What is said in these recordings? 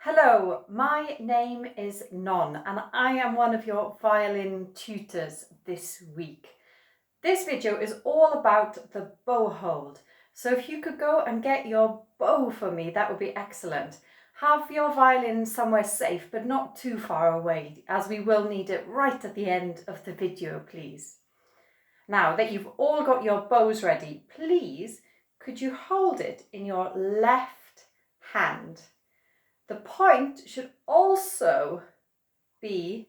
Hello, my name is Non and I am one of your violin tutors this week. This video is all about the bow hold. So if you could go and get your bow for me, that would be excellent. Have your violin somewhere safe, but not too far away, as we will need it right at the end of the video, please. Now that you've all got your bows ready, please, could you hold it in your left hand? The point should also be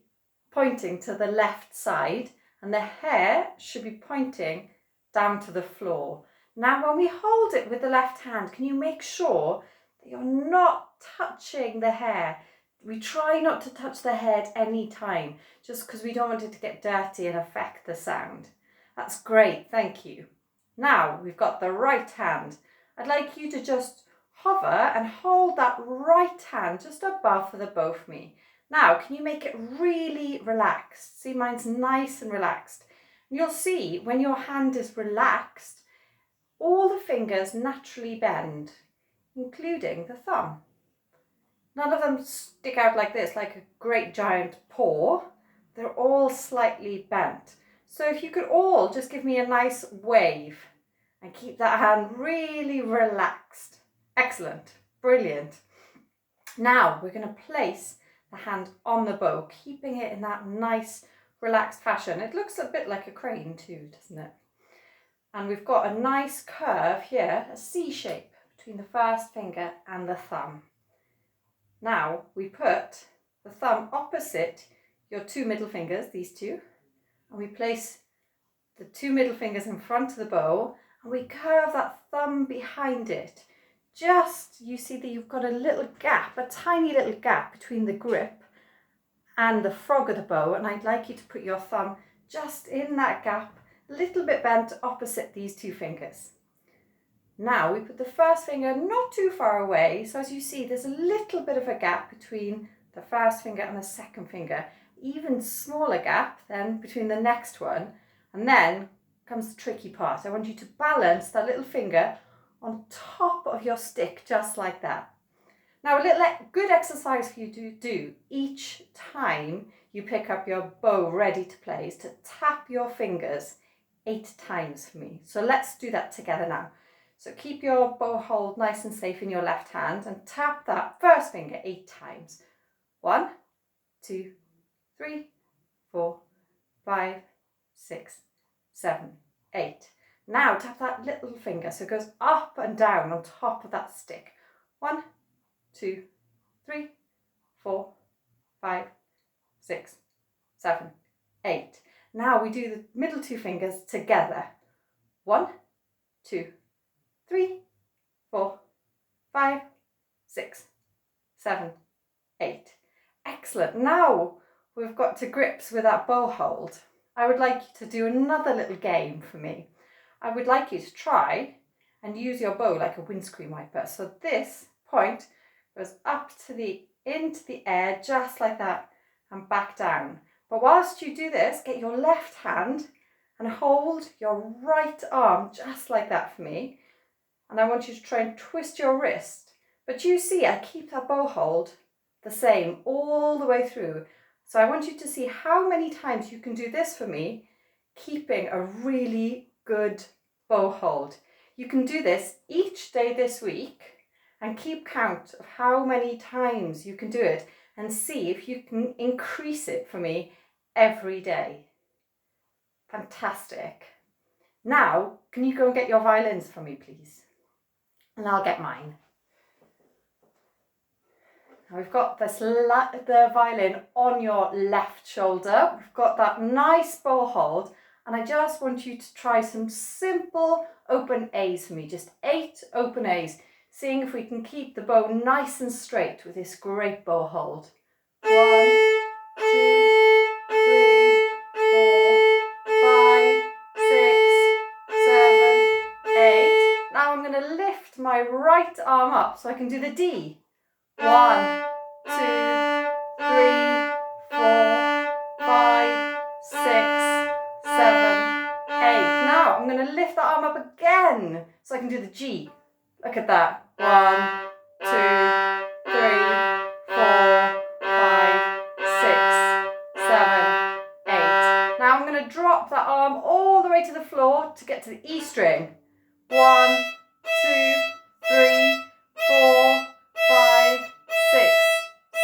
pointing to the left side and the hair should be pointing down to the floor. Now when we hold it with the left hand, can you make sure that you're not touching the hair? We try not to touch the hair at any time, just because we don't want it to get dirty and affect the sound. That's great, thank you. Now we've got the right hand. I'd like you to just hover and hold that right hand just above the bow for me. Now, can you make it really relaxed? See, mine's nice and relaxed. And you'll see when your hand is relaxed, all the fingers naturally bend, including the thumb. None of them stick out like this, like a great giant paw. They're all slightly bent. So if you could all just give me a nice wave and keep that hand really relaxed. Excellent, brilliant. Now we're going to place the hand on the bow, keeping it in that nice relaxed fashion. It looks a bit like a crane too, doesn't it? And we've got a nice curve here, a C shape between the first finger and the thumb. Now we put the thumb opposite your two middle fingers, these two, and we place the two middle fingers in front of the bow and we curve that thumb behind it. Just, you see that you've got a little gap, a tiny little gap between the grip and the frog of the bow, and I'd like you to put your thumb just in that gap, a little bit bent opposite these two fingers. Now we put the first finger not too far away, so as you see there's a little bit of a gap between the first finger and the second finger, even smaller gap then between the next one, and then comes the tricky part. I want you to balance that little finger on top of your stick, just like that. Now a little good exercise for you to do each time you pick up your bow ready to play is to tap your fingers 8 times for me. So let's do that together now. So keep your bow hold nice and safe in your left hand and tap that first finger 8 times. 1, 2, 3, 4, 5, 6, 7, 8. Now tap that little finger so it goes up and down on top of that stick. 1, 2, 3, 4, 5, 6, 7, 8. Now we do the middle two fingers together. 1, 2, 3, 4, 5, 6, 7, 8. Excellent. Now we've got to grips with that bow hold. I would like you to do another little game for me. I would like you to try and use your bow like a windscreen wiper. So this point goes up to into the air just like that and back down. But whilst you do this, get your left hand and hold your right arm just like that for me. And I want you to try and twist your wrist. But you see, I keep that bow hold the same all the way through. So I want you to see how many times you can do this for me, keeping a really good bow hold. You can do this each day this week and keep count of how many times you can do it and see if you can increase it for me every day. Fantastic. Now, can you go and get your violins for me, please? And I'll get mine. Now we've got the violin on your left shoulder. We've got that nice bow hold. And I just want you to try some simple open A's for me, just 8 open A's, seeing if we can keep the bow nice and straight with this great bow hold. 1, 2, 3, 4, 5, 6, 7, 8. Now I'm going to lift my right arm up so I can do the D. 1, 2, 3, 4, 5, 6, 7, 8. Now I'm going to lift that arm up again so I can do the G. Look at that. 1, 2, 3, arm all the way to the floor to get to the E string. 1, 2, 3, 4, 5, 6,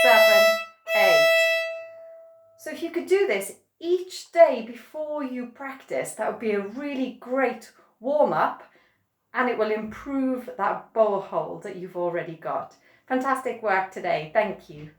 7, 8. So if you could do this each day before you practice, that would be a really great warm-up, and it will improve that bow hold that you've already got. Fantastic work today. Thank you.